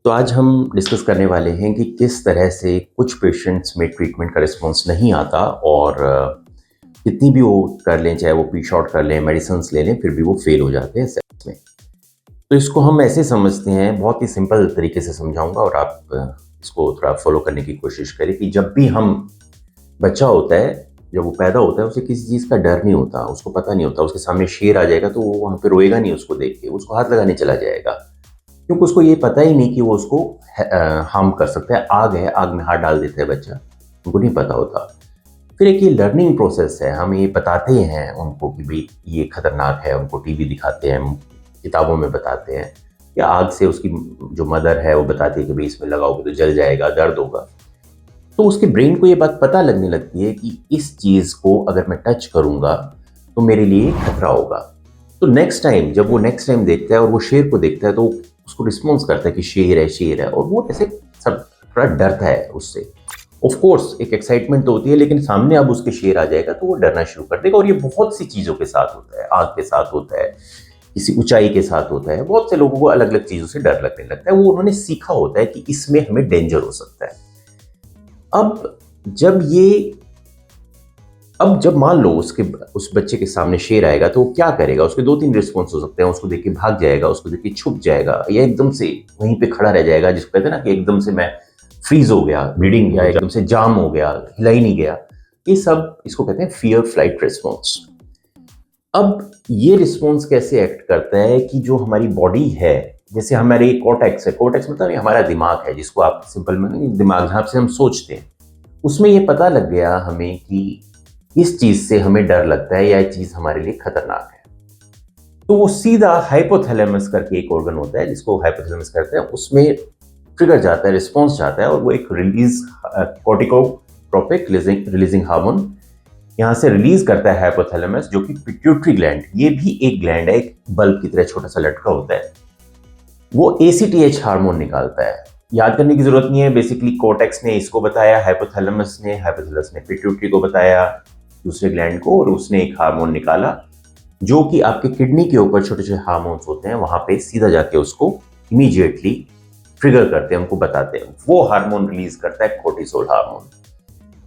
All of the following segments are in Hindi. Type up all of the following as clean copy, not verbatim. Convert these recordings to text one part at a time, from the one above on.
तो आज हम डिस्कस करने वाले हैं कि किस तरह से कुछ पेशेंट्स में ट्रीटमेंट का रिस्पॉन्स नहीं आता और कितनी भी वो कर लें, चाहे वो पी शॉट कर लें, मेडिसिन्स ले लें, फिर भी वो फेल हो जाते हैं सेक्स में। तो इसको हम ऐसे समझते हैं, बहुत ही सिंपल तरीके से समझाऊंगा और आप इसको थोड़ा फॉलो करने की कोशिश करें कि जब भी हम बच्चा होता है, जब वो पैदा होता है, उसे किसी चीज़ का डर नहीं होता, उसको पता नहीं होता। उसके सामने शेर आ जाएगा तो वो वहाँ पे रोएगा नहीं उसको देख के, उसको हाथ लगाने चला जाएगा, क्योंकि उसको ये पता ही नहीं कि वो उसको हार्म कर सकता है। आग है, आग में हाथ डाल देता है बच्चा, उनको नहीं पता होता। फिर एक ये लर्निंग प्रोसेस है, हम ये बताते हैं उनको कि भाई ये खतरनाक है, उनको टीवी दिखाते हैं, किताबों में बताते हैं, या आग से उसकी जो मदर है वो बताती है कि भाई इसमें लगाओगे तो जल जाएगा, दर्द होगा। तो उसके ब्रेन को ये बात पता लगने लगती है कि इस चीज़ को अगर मैं टच करूँगा तो मेरे लिए खतरा होगा। तो नेक्स्ट टाइम जब वो नेक्स्ट टाइम देखता है और वो शेर को देखता है तो उसको रिस्पॉन्स करता है कि शेर है, शेर है, और वो ऐसे सब थोड़ा डरता है उससे। ऑफ कोर्स एक एक्साइटमेंट तो होती है, लेकिन सामने अब उसके शेर आ जाएगा तो वो डरना शुरू कर देगा। और ये बहुत सी चीज़ों के साथ होता है, आग के साथ होता है, किसी ऊंचाई के साथ होता है। बहुत से लोगों को अलग अलग चीज़ों से डर लगने लगता है, वो उन्होंने सीखा होता है कि इसमें हमें डेंजर हो सकता है। अब जब ये अब जब मान लो उस बच्चे के सामने शेर आएगा तो वो क्या करेगा? उसके दो तीन रिस्पॉन्स हो सकते हैं। उसको देख के भाग जाएगा, उसको देख के छुप जाएगा, या एकदम से वहीं पे खड़ा रह जाएगा, जिसको कहते हैं ना कि एकदम से मैं फ्रीज हो गया, ब्रीडिंग, या एकदम से जाम हो गया, हिला ही नहीं गया। ये सब इसको कहते हैं फियर फ्लाइट रिस्पॉन्स। अब ये रिस्पॉन्स कैसे एक्ट करता है कि जो हमारी बॉडी है, जैसे हमारे कॉर्टेक्स है, कॉर्टेक्स मतलब ये हमारा दिमाग है, जिसको आप सिंपल में दिमाग, जहाँ से हम सोचते हैं, उसमें ये पता लग गया हमें कि इस चीज से हमें डर लगता है या ये चीज हमारे लिए खतरनाक है। तो वो सीधा हाइपोथैलेमस करके एक ऑर्गन होता है, जिसको हाइपोथैलेमस करते हैं, उसमें ट्रिगर जाता है, रिस्पॉन्स जाता है, और वो एक रिलीज कॉर्टिकोट्रोपिक रिलीजिंग हार्मोन यहाँ से रिलीज करता है हाइपोथैलेमस, जो कि पिट्यूटरी ग्लैंड, ये भी एक ग्लैंड है, एक बल्ब की तरह छोटा सा लटका होता है। वो एसीटीएच हार्मोन निकालता है। याद करने की जरूरत नहीं है, बेसिकली कोर्टेक्स ने इसको बताया, हाइपोथैलेमस ने पिट्यूटरी को बताया, दूसरे ग्लैंड को, और उसने एक हार्मोन निकाला जो कि आपके किडनी के ऊपर छोटे छोटे हार्मोन्स होते हैं, वहां पे सीधा जाके उसको इमीडिएटली ट्रिगर करते हैं, हमको बताते हैं। वो हार्मोन रिलीज करता है कोर्टिसोल हार्मोन।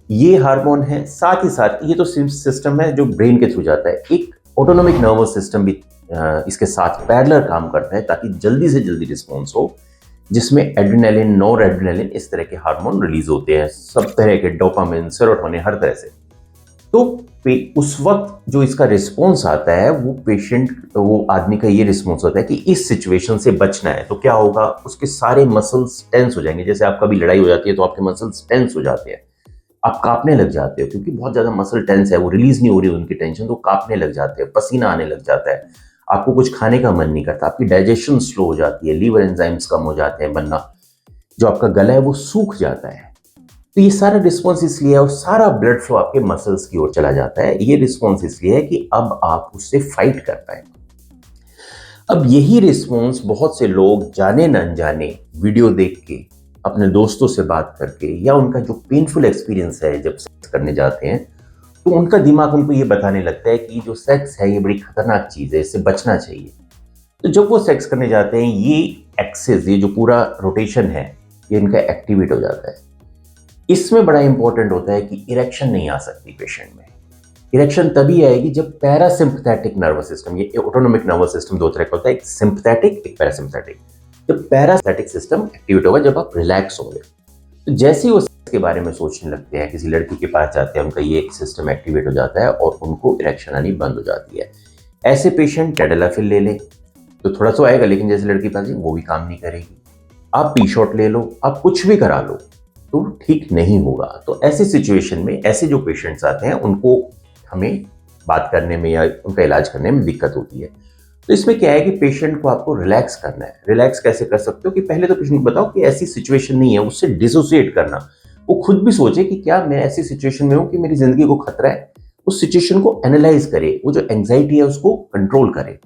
ये हार्मोन है, साथ ही साथ ये तो सिस्टम है जो ब्रेन के थ्रू जाता है। एक ऑटोनोमिक नर्वस सिस्टम भी इसके साथ पैरेलल काम करता है, ताकि जल्दी से जल्दी रिस्पॉन्स हो, जिसमें एड्रेनालिन, नॉर एड्रेनालिन, इस तरह के हार्मोन रिलीज होते हैं, सब तरह के, डोपामिन, सेरोटोनिन, हर तरह से। तो उस वक्त जो इसका रिस्पॉन्स आता है, वो आदमी का ये रिस्पॉन्स होता है कि इस सिचुएशन से बचना है। तो क्या होगा? उसके सारे मसल्स टेंस हो जाएंगे। जैसे आपका भी लड़ाई हो जाती है तो आपके मसल्स टेंस हो जाते हैं, आप कांपने लग जाते हो, क्योंकि बहुत ज्यादा मसल टेंस है, वो रिलीज नहीं हो रही उनकी टेंशन, तो कांपने लग जाते हैं, पसीना आने लग जाता है, आपको कुछ खाने का मन नहीं करता, आपकी डाइजेशन स्लो हो जाती है, लीवर एंजाइम्स कम हो जाते हैं बनना, जो आपका गला है वो सूख जाता है। तो ये सारा रिस्पॉन्स इसलिए है, और सारा ब्लड फ्लो आपके मसल्स की ओर चला जाता है। ये रिस्पॉन्स इसलिए है कि अब आप उससे फाइट कर पाए। अब यही रिस्पॉन्स बहुत से लोग जाने न अनजाने वीडियो देख के, अपने दोस्तों से बात करके, या उनका जो पेनफुल एक्सपीरियंस है जब सेक्स करने जाते हैं, तो उनका दिमाग उनको ये बताने लगता है कि जो सेक्स है ये बड़ी खतरनाक चीज है, इससे बचना चाहिए। तो जब वो सेक्स करने जाते हैं, ये एक्सेस, ये जो पूरा रोटेशन है, ये इनका एक्टिवेट हो जाता है। इसमें बड़ा इंपॉर्टेंट होता है कि इरेक्शन नहीं आ सकती पेशेंट में। इरेक्शन तभी आएगी जब पैरासिम्पथेटिक नर्वस सिस्टम, ये ऑटोनोमिक नर्वस सिस्टम दो तरह का होता है, एक सिंपथेटिक, एक पैरासिम्पथेटिक। जब पैरासिम्पथेटिक सिस्टम एक्टिवेट होगा, जब आप रिलैक्स होंगे, तो जैसे ही वो सेक्स के बारे में सोचने लगते हैं, किसी लड़की के पास जाते हैं, उनका ये एक सिस्टम एक्टिवेट हो जाता है और उनको इरेक्शन आनी बंद हो जाती है। ऐसे पेशेंट टेडलाफिल ले लें तो थोड़ा सा आएगा, लेकिन जैसे लड़की पास वो भी काम नहीं करेगी। आप पी शॉट ले लो, आप कुछ भी करा लो, तो ठीक नहीं होगा। तो ऐसे सिचुएशन में ऐसे जो पेशेंट्स आते हैं, उनको हमें बात करने में या उनका इलाज करने में दिक्कत होती है। तो इसमें क्या है कि पेशेंट को आपको रिलैक्स करना है। रिलैक्स कैसे कर सकते हो? कि पहले तो पेशेंट को बताओ कि ऐसी सिचुएशन नहीं है, उससे डिसोसिएट करना। वो खुद भी सोचे कि क्या मैं ऐसी सिचुएशन में हूं कि मेरी जिंदगी को खतरा है, उस सिचुएशन को एनालाइज करे, वो जो एंग्जाइटी है उसको कंट्रोल करे।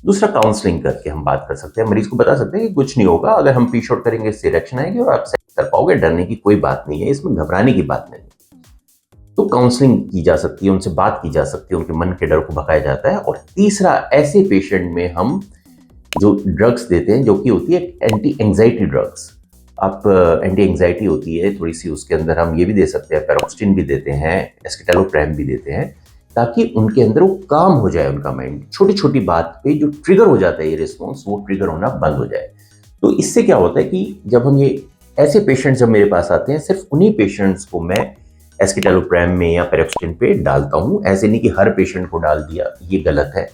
दूसरा, काउंसलिंग करके हम बात कर सकते हैं, मरीज को बता सकते हैं कि कुछ नहीं होगा, अगर हम पी शॉट करेंगे इससे इरेक्शन आएगी और आप सेक्स कर पाओगे, डरने की कोई बात नहीं है, इसमें घबराने की बात नहीं। तो काउंसलिंग की जा सकती है, उनसे बात की जा सकती है, उनके मन के डर को भगाया जाता है। और तीसरा, ऐसे पेशेंट में हम जो ड्रग्स देते हैं, जो कि होती है एंटी एंग्जाइटी ड्रग्स। आप एंटी एंग्जाइटी होती है थोड़ी सी, उसके अंदर हम ये भी दे सकते हैं, पैरोक्सिन भी देते हैं, एस्केटेलोप्राम भी देते हैं, ताकि उनके अंदर वो काम हो जाए, उनका माइंड छोटी छोटी बात पे जो ट्रिगर हो जाता है ये रिस्पॉन्स, वो ट्रिगर होना बंद हो जाए। तो इससे क्या होता है कि जब हम ये ऐसे पेशेंट्स जब मेरे पास आते हैं, सिर्फ उन्हीं पेशेंट्स को मैं एस्केटेलोप्राम में या पैरोक्सिन पे डालता हूँ। ऐसे नहीं कि हर पेशेंट को डाल दिया, ये गलत है।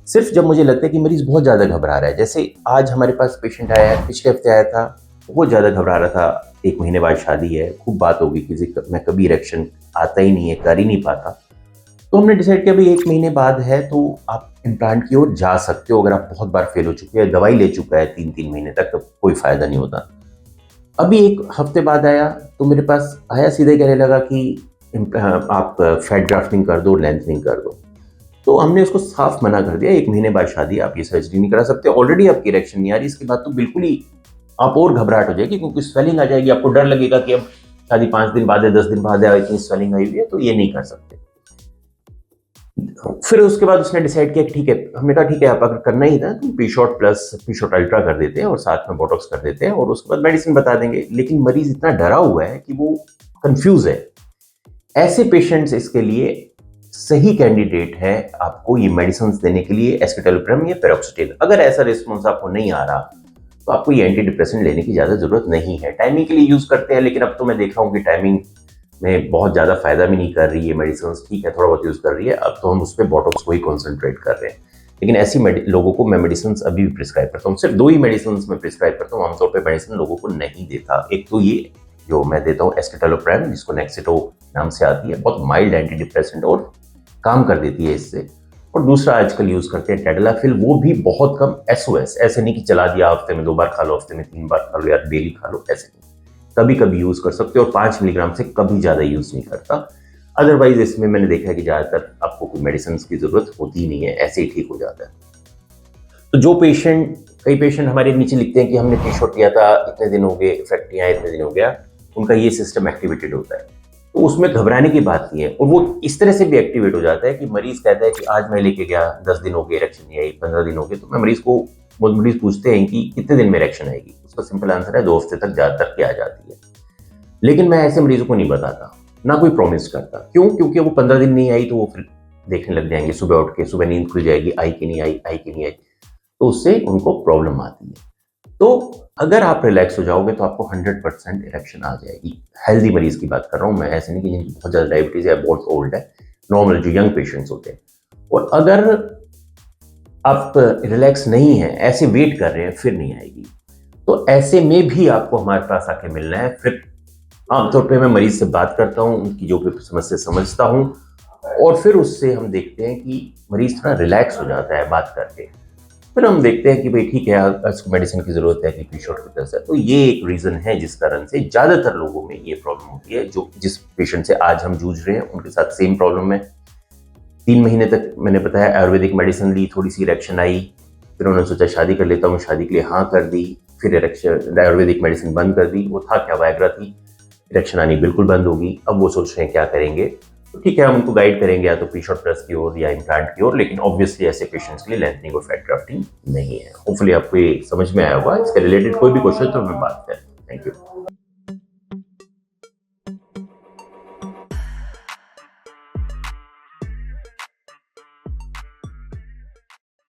सिर्फ जब मुझे लगता है कि मरीज बहुत ज़्यादा घबरा रहा है, जैसे आज हमारे पास पेशेंट आया है, पिछले हफ्ते आया था, बहुत ज़्यादा घबरा रहा था, 1 महीने बाद शादी है, खूब बात होगी, किसी में कभी इरेक्शन आता ही नहीं है, कर ही नहीं पाता। तो हमने डिसाइड किया भाई 1 महीने बाद है तो आप इम्प्लांट की ओर जा सकते हो, अगर आप बहुत बार फेल हो चुके हैं, दवाई ले चुका है 3-3 महीने तक, तो कोई फ़ायदा नहीं होता। अभी 1 हफ्ते बाद आया तो मेरे पास आया, सीधे कहने लगा कि आप फैट ग्राफ्टिंग कर दो, लेंथनिंग कर दो। तो हमने उसको साफ मना कर दिया, 1 महीने बाद शादी, आप ये सर्जरी नहीं करा सकते, ऑलरेडी आपकी इरेक्शन नहीं आ रही, इसके बाद तो बिल्कुल ही आप और घबराहट हो जाएगी, क्योंकि स्वेलिंग आ जाएगी, आपको डर लगेगा कि अब शादी 5 दिन बाद है, 10 दिन बाद है, इतनी स्वेलिंग आई हुई है, तो ये नहीं कर सकते। फिर उसके बाद उसने डिसाइड किया कि ठीक है, हमने कहा ठीक है, आप अगर करना ही था तो पी-शॉट प्लस पी-शॉट अल्ट्रा कर देते हैं और साथ में बोटॉक्स कर देते हैं और उसके बाद मेडिसिन बता देंगे। लेकिन मरीज इतना डरा हुआ है कि वो कंफ्यूज है। ऐसे पेशेंट्स इसके लिए सही कैंडिडेट है आपको ये मेडिसिन देने के लिए, एस्केटेलोप्राम या पैरोक्सिटेल। अगर ऐसा रिस्पॉन्स आपको नहीं आ रहा तो आपको ये एंटी डिप्रेसेंट लेने की ज़्यादा ज़रूरत नहीं है। टाइमिंग के लिए यूज़ करते हैं, लेकिन अब तो मैं देख रहा हूँ कि टाइमिंग में बहुत ज़्यादा फायदा भी नहीं कर रही है मेडिसिन, ठीक है थोड़ा बहुत यूज़ कर रही है, अब तो हम उस पर बोटॉक्स को ही कॉन्सेंट्रेट कर रहे हैं। लेकिन ऐसी लोगों को मैं मेडिसिन अभी भी प्रिस्क्राइब करता हूँ, सिर्फ 2 ही मेडिसिन में प्रिस्क्राइब करता हूँ, आमतौर पर मेडिसिन लोगों को नहीं देता। एक तो ये जो मैं देता हूँ एस्केटेलोप्राम, जिसको नेक्सिटो नाम से आती है, बहुत माइल्ड एंटी डिप्रेसेंट और काम कर देती है इससे। और दूसरा आजकल यूज़ करते हैं टेडलाफिल, वो भी बहुत कम, एसओएस, ऐसे नहीं कि चला दिया हफ्ते में 2 बार खा लो, हफ्ते में 3 बार खा लो या डेली खा लो, ऐसे नहीं, कभी कभी यूज़ कर सकते हो और 5 मिलीग्राम से कभी ज़्यादा यूज़ नहीं करता। अदरवाइज इसमें मैंने देखा है कि ज़्यादातर आपको कोई मेडिसिन की ज़रूरत होती ही नहीं है, ऐसे ही ठीक हो जाता है। तो जो पेशेंट, कई पेशेंट हमारे नीचे लिखते हैं कि हमने टी-शॉट लिया था, इतने दिन हो गए, इफेक्ट नहीं आया, इतने दिन हो गया, उनका ये सिस्टम एक्टिवेटेड होता है। तो उसमें घबराने की बात नहीं है, और वो इस तरह से भी एक्टिवेट हो जाता है कि मरीज कहता है कि आज मैं लेके गया, 10 दिन हो गए इरेक्शन नहीं आई, 15 दिन हो गए, तो मैं मरीज को, मरीज पूछते हैं कि कितने दिन में इरेक्शन आएगी, उसका सिंपल आंसर है 2 हफ्ते तक ज़्यादातर की आ जाती है। लेकिन मैं ऐसे मरीजों को नहीं बताता, ना कोई प्रॉमिस करता। क्यों? क्योंकि वो 15 दिन नहीं आई तो वो फिर देखने लग जाएंगे, सुबह उठ के, सुबह नींद खुल जाएगी, आई कि नहीं आई, आई कि नहीं आई, तो उससे उनको प्रॉब्लम आती है। तो अगर आप रिलैक्स हो जाओगे तो आपको 100% इरेक्शन आ जाएगी। हेल्दी मरीज की बात कर रहा हूँ मैं, ऐसे नहीं कि जिनकी बहुत ज़्यादा डायबिटीज़ है, बहुत ओल्ड है, नॉर्मल जो यंग पेशेंट्स होते हैं। और अगर आप रिलैक्स नहीं है, ऐसे वेट कर रहे हैं, फिर नहीं आएगी, तो ऐसे में भी आपको हमारे पास आके मिलना है। फिर आमतौर पे मैं मरीज से बात करता हूँ, उनकी जो भी समस्या समझता हूँ, और फिर उससे हम देखते हैं कि मरीज थोड़ा रिलैक्स हो जाता है बात करके। फिर हम देखते हैं कि भाई ठीक है, इसको मेडिसिन की ज़रूरत है कि पी-शॉट की तरह से। तो ये एक रीज़न है जिस कारण से ज़्यादातर लोगों में ये प्रॉब्लम होती है। जो जिस पेशेंट से आज हम जूझ रहे हैं उनके साथ सेम प्रॉब्लम है। 3 महीने तक मैंने बताया आयुर्वेदिक मेडिसिन ली, थोड़ी सी इरेक्शन आई, फिर उन्होंने सोचा शादी कर लेता हूँ, शादी के लिए हाँ कर दी, फिर इरेक्शन, आयुर्वेदिक मेडिसिन बंद कर दी। वो था क्या, वायग्रा थी, इरेक्शन आनी बिल्कुल बंद होगी। अब वो सोच रहे हैं क्या करेंगे, तो ठीक है हम उनको गाइड करेंगे या तो पी-शॉट प्लस की ओर या इम्प्लांट की ओर, लेकिन ऑब्वियसली ऐसे पेशेंट्स के लिए लेंथनिंग और फैट ग्राफ्टिंग नहीं है। होपफुली आपको ये समझ में आया होगा। इसके रिलेटेड कोई भी क्वेश्चन तो मैं बात करें। Thank you.